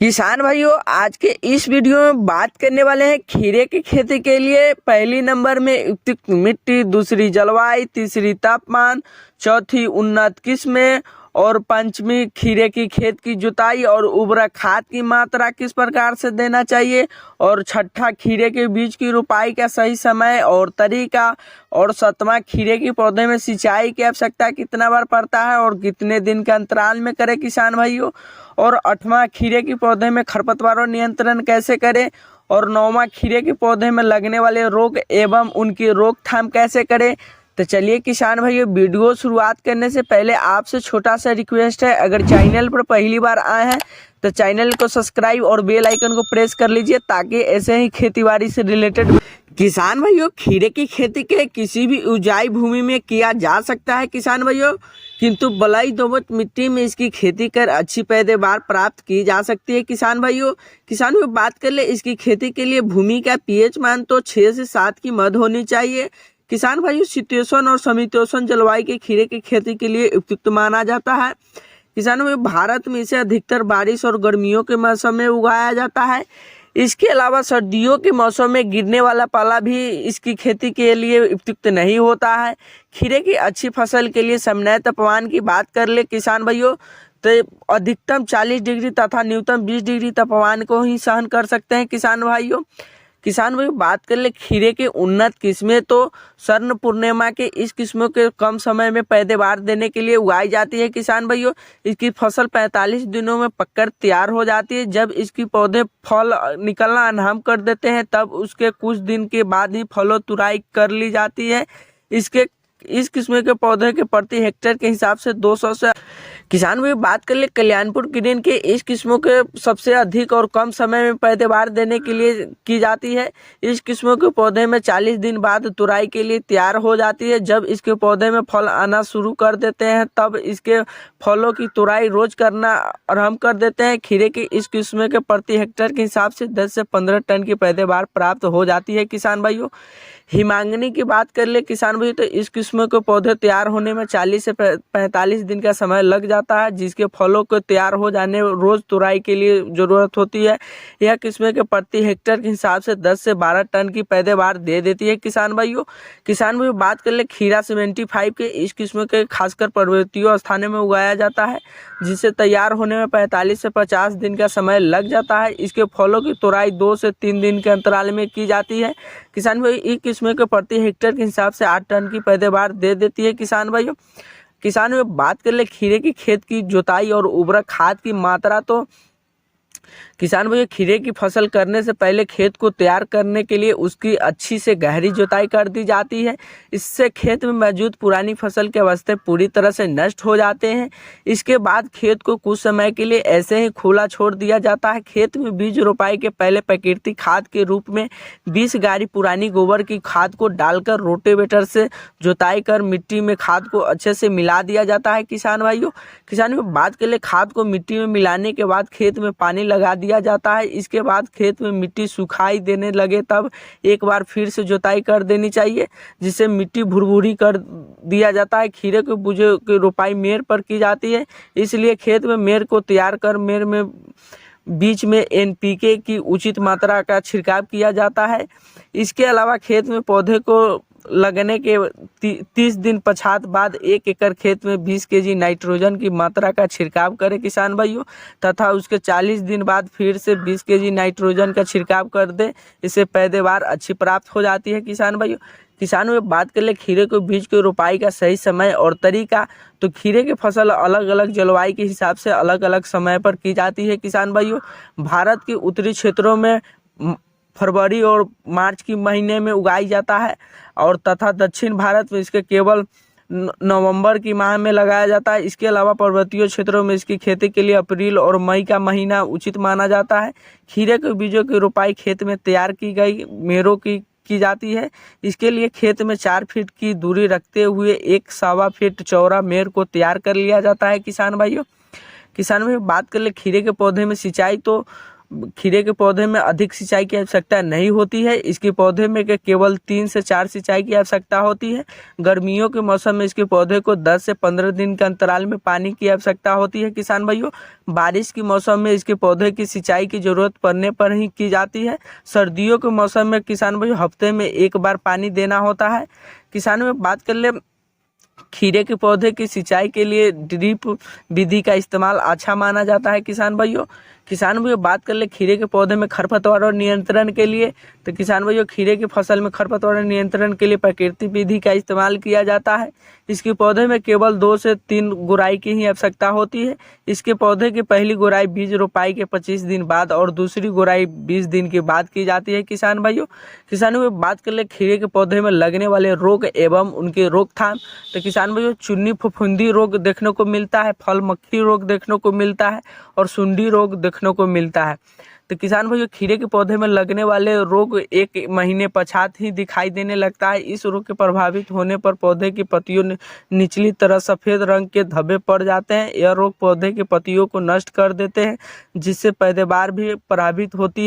किसान भाइयों, आज के इस वीडियो में बात करने वाले हैं खीरे की खेती के लिए पहली नंबर में उपयुक्त मिट्टी, दूसरी जलवायु, तीसरी तापमान, चौथी उन्नत किस्में और पंचमी खीरे की खेत की जुताई और उर्वरक खाद की मात्रा किस प्रकार से देना चाहिए, और छठा खीरे के बीज की रोपाई का सही समय और तरीका, और सातवां खीरे के पौधे में सिंचाई की आवश्यकता कितना बार पड़ता है और कितने दिन के अंतराल में करें किसान भाइयों, और आठवां खीरे के पौधे में खरपतवारों नियंत्रण कैसे करें, और नौवां खीरे के पौधे में लगने वाले रोग एवं उनकी रोकथाम कैसे करें। तो चलिए किसान भाइयों, वीडियो शुरुआत करने से पहले आपसे छोटा सा रिक्वेस्ट है, अगर चैनल पर पहली बार आए हैं तो चैनल को सब्सक्राइब और बेल आइकन को प्रेस कर लीजिए ताकि ऐसे ही खेतीबाड़ी से रिलेटेड। किसान भाइयों, खीरे की खेती के किसी भी ऊंचाई भूमि में किया जा सकता है किसान भाइयों, किंतु बलुई दोमट मिट्टी में इसकी खेती कर अच्छी पैदावार प्राप्त की जा सकती है किसान भाइयों। बात कर ले इसकी खेती के लिए भूमि का पीएच मान तो 6 से 7 की मध्य होनी चाहिए किसान भाइयों। शीतोष्ण और समशीतोष्ण जलवायु के खीरे की खेती के लिए उपयुक्त माना जाता है किसानों में। भारत में इसे अधिकतर बारिश और गर्मियों के मौसम में उगाया जाता है। इसके अलावा सर्दियों के मौसम में गिरने वाला पाला भी इसकी खेती के लिए उपयुक्त नहीं होता है। खीरे की अच्छी फसल के लिए सामान्य तापमान की बात कर ले किसान भाइयों, तो अधिकतम 40 डिग्री तथा न्यूनतम 20 डिग्री तापमान को ही सहन कर सकते हैं किसान भाइयों। बात कर ले खीरे के उन्नत किस्में, तो स्वर्ण पूर्णिमा के इस किस्मों के कम समय में पैदावार देने के लिए उगाई जाती है किसान भाइयों। इसकी फसल 45 दिनों में पककर तैयार हो जाती है। जब इसकी पौधे फल निकलना आरंभ कर देते हैं तब उसके कुछ दिन के बाद ही फलों तुराई कर ली जाती है। इस किस्म के पौधे के प्रति हेक्टेयर के हिसाब से 200 से किसान भाई बात कर ले कल्याणपुर ग्रीन के इस किस्मों के सबसे अधिक और कम समय में पैदावार देने के लिए की जाती है। इस किस्मों के पौधे में 40 दिन बाद तुराई के लिए तैयार हो जाती है। जब इसके पौधे में फल आना शुरू कर देते हैं तब इसके फलों की तुराई रोज करना आरंभ कर देते हैं। खीरे की इस किस्म के प्रति हेक्टेयर के हिसाब से 10 से 15 टन की पैदावार प्राप्त हो जाती है किसान भाइयों। हिमांगनी की बात कर ले किसान भाई, तो इस किस्म के पौधे तैयार होने में 40 से 45 दिन का समय लग जाता है, जिसके फलों को तैयार हो जाने रोज तुराई के लिए जरूरत होती है। यह किस्म के प्रति हेक्टेयर के हिसाब से 10 से 12 टन की पैदावार दे देती है किसान भाइयों। बात कर ले खीरा 75 के इस किस्म के खासकर पर्वतीय स्थानों में उगाया जाता है, जिसे तैयार होने में 45 से 50 दिन का समय लग जाता है। इसके फलों की तुराई 2 से 3 दिन के अंतराल में की जाती है किसान भाई। इस किस्म के प्रति हेक्टेयर के हिसाब से 8 टन की पैदावार दे देती है किसान भाइयों। बात कर ले खीरे की खेत की जुताई और उर्वरक खाद की मात्रा, तो किसान भाइयों खीरे की फसल करने से पहले खेत को तैयार करने के लिए उसकी अच्छी से गहरी जुताई कर दी जाती है। इससे खेत में मौजूद पुरानी फसल के अवस्थे पूरी तरह से नष्ट हो जाते हैं। इसके बाद खेत को कुछ समय के लिए ऐसे ही खुला छोड़ दिया जाता है। खेत में बीज रोपाई के पहले प्राकृतिक खाद के रूप में 20 गाड़ी पुरानी गोबर की खाद को डालकर रोटेवेटर से जुताई कर मिट्टी में खाद को अच्छे से मिला दिया जाता है किसान भाइयों। बात कर ले खाद को मिट्टी में मिलाने के बाद खेत में पानी लगा दिया जाता है। इसके बाद खेत में मिट्टी सुखाई देने लगे तब एक बार फिर से जुताई कर देनी चाहिए, जिससे मिट्टी भुरभुरी कर दिया जाता है। खीरे के बीजों की रोपाई मेड़ पर की जाती है, इसलिए खेत में मेड़ को तैयार कर मेड़ में बीच में एनपीके की उचित मात्रा का छिड़काव किया जाता है। इसके अलावा खेत में पौधे को लगने के 30 दिन पश्चात बाद 1 एकड़ खेत में 20 केजी नाइट्रोजन की मात्रा का छिड़काव करें किसान भाइयों, तथा उसके 40 दिन बाद फिर से 20 केजी नाइट्रोजन का छिड़काव कर दे। इससे पैदावार अच्छी प्राप्त हो जाती है किसान भाइयों। बात कर ले खीरे के बीज की रोपाई का सही समय और तरीका, तो खीरे की फसल अलग अलग जलवायु के हिसाब से अलग अलग समय पर की जाती है किसान भाइयों। भारत के उत्तरी क्षेत्रों में फरवरी और मार्च की महीने में उगाई जाता है, और तथा दक्षिण भारत में इसके केवल नवंबर की माह में लगाया जाता है। इसके अलावा पर्वतीय क्षेत्रों में इसकी खेती के लिए अप्रैल और मई का महीना उचित माना जाता है। खीरे के बीजों की रोपाई खेत में तैयार की गई मेड़ों की जाती है। इसके लिए खेत में 4 फीट की दूरी रखते हुए 1.25 फीट चौड़ा मेड़ को तैयार कर लिया जाता है किसान भाइयों। बात कर ले खीरे के पौधे में सिंचाई, तो खीरे के पौधे में अधिक सिंचाई की आवश्यकता नहीं होती है। इसके पौधे में केवल 3 से 4 सिंचाई की आवश्यकता होती है। गर्मियों के मौसम में इसके पौधे को 10 से 15 दिन के अंतराल में पानी की आवश्यकता होती है। किसान भाइयों, बारिश के मौसम में इसके पौधे की सिंचाई की जरूरत पड़ने पर ही की जाती है। सर्दियों के मौसम में किसान भाइयों हफ्ते में एक बार पानी देना होता है। किसानों में बात कर ले, खीरे के पौधे की सिंचाई के लिए ड्रिप विधि का इस्तेमाल अच्छा माना जाता है। किसान भाइयों बात कर ले खीरे के पौधे में खरपतवार और नियंत्रण के लिए, तो किसान भाइयों खीरे की फसल में खरपतवार नियंत्रण के लिए प्राकृतिक विधि का इस्तेमाल किया जाता है। इसके पौधे में केवल 2 से 3 गुड़ाई की ही आवश्यकता होती है। इसके पौधे की पहली गुड़ाई बीज रोपाई के 25 दिन बाद और दूसरी गुड़ाई 20 दिन के बाद की जाती है। किसानों में बात कर ले खीरे के पौधे में लगने वाले रोग एवं उनके रोकथाम, तो किसान भाइयों चुन्नी फफूंदी रोग देखने को मिलता है, फल मक्खी रोग देखने को मिलता है और सुंडी रोग देखने को मिलता है। तो किसान भाइयों खीरे के पौधे में लगने वाले रोग 1 महीने पश्चात ही दिखाई देने लगता है। इस रोग के प्रभावित होने पर पौधे की पत्तियों निचली तरफ सफेद रंग के धब्बे पड़ जाते हैं। यह रोग पौधे के पत्तियों को नष्ट कर देते हैं, जिससे पैदावार भी प्रभावित होती है।